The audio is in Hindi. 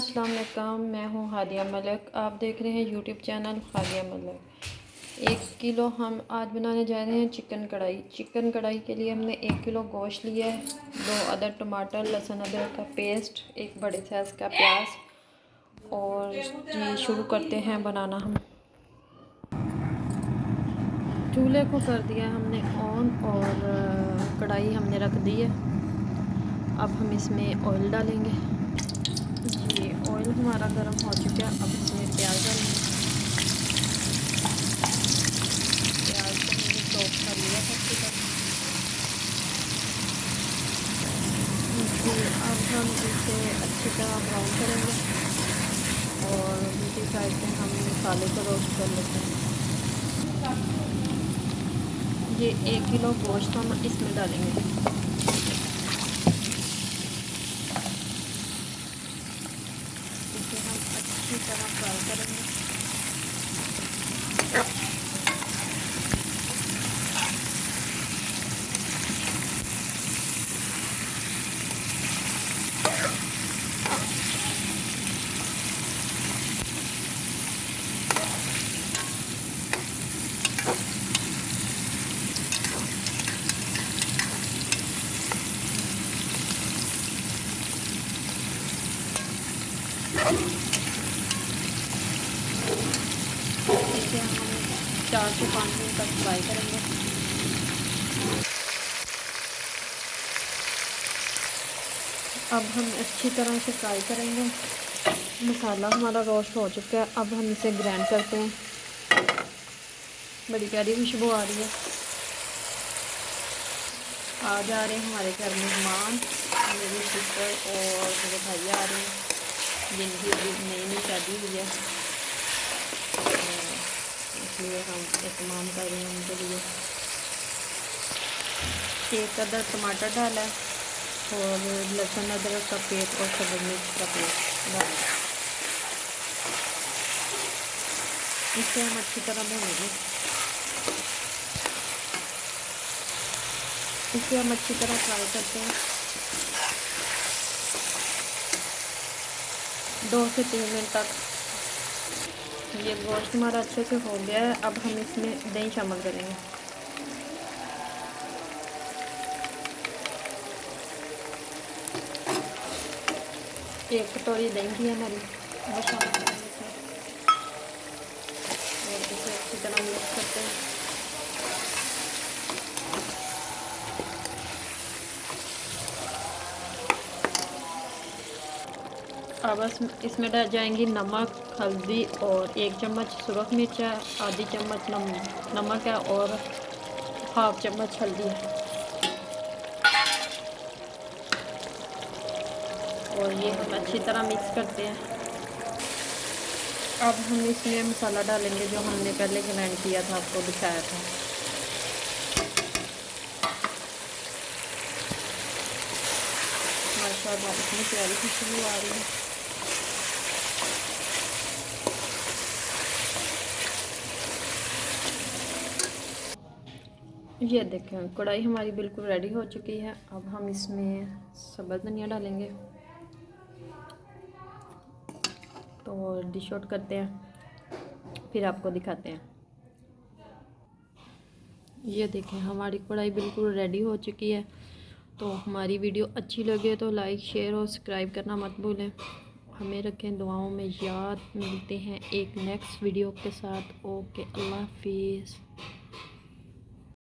अस्सलाम वालेकुम, मैं हूँ हादिया मलिक। आप देख रहे हैं YouTube channel Hadiya Malik. 1 kilo हम आज बनाने जा रहे हैं चिकन कढ़ाई। चिकन कढ़ाई के लिए हमने 1 किलो गोश्त लिया है, 2 अदर टमाटर, लहसुन अदरक का पेस्ट, 1 बड़े साइज़ का प्याज। और ये शुरू करते हैं बनाना। हम चूल्हे को कर दिया हमने ऑन और कढ़ाई हमने रख दी है। अब हम इसमें ऑयल डालेंगे। ये ऑयल हमारा गर्म हो चुका है। अब इसमें प्याज डालेंगे। प्याज को हमने चॉप कर लिया था अच्छी तरह। अब हम इसे अच्छी तरह ब्राउन करेंगे और दूसरी साइड पे हम मसाले को रोस्ट कर लेते हैं। ये 1 किलो गोश्त हम इसमें डालेंगे। इसे हम अच्छी तरह फ्राई करेंगे। इसे हम 4 से 5 मिनट तक फ्राई करेंगे। अब हम अच्छी तरह से फ्राई करेंगे। मसाला हमारा रोस्ट हो चुका है। अब हम इसे ग्राइंड करते हैं। बड़ी प्यारी खुशबू आ रही है। आ जा रहे हैं हमारे घर मेहमान, मेरी सिस्टर और मेरे भाई आ रहे हैं जिनकी अभी नई नई शादी हुई है, इसलिए हम एहतमाम कर रहे हैं उनके लिए। 1 अदर टमाटर डाला है और लहसुन अदरक का पेस्ट और सब्ज़ मिर्च का पेस्ट डाला। इसे हम अच्छी तरह भूनेंगे। इसे हम अच्छी तरह फ्राई करते हैं। 2 से 3 मिनट तक। ये गोश्त हमारा अच्छे से हो गया है। अब हम इसमें दही शामिल करेंगे। एक कटोरी दही की है हमारी, वो शामिल करेंगे इसमें और इसे अच्छी तरह मिक्स करते हैं। अब इसमें डाल जाएंगी नमक, हल्दी और 1 चम्मच सुरख मिर्च है, आधी चम्मच नमक है और हाफ चम्मच हल्दी है। और ये हम अच्छी तरह मिक्स करते हैं। अब हम इसमें मसाला डालेंगे जो हमने पहले ग्राइंड किया था, आपको दिखाया था। माशाल्लाह इतनी प्यारी खुशबू आ रही है। ये देखें कढ़ाई हमारी बिल्कुल रेडी हो चुकी है। अब हम इसमें सब्ज़ धनिया डालेंगे तो डिश आउट करते हैं, फिर आपको दिखाते हैं। ये देखें हमारी कढ़ाई बिल्कुल रेडी हो चुकी है। तो हमारी वीडियो अच्छी लगे तो लाइक, शेयर और सब्सक्राइब करना मत भूलें। हमें रखें दुआओं में याद। मिलते हैं एक नेक्स्ट वीडियो के साथ। ओके, अल्लाह हाफिज़।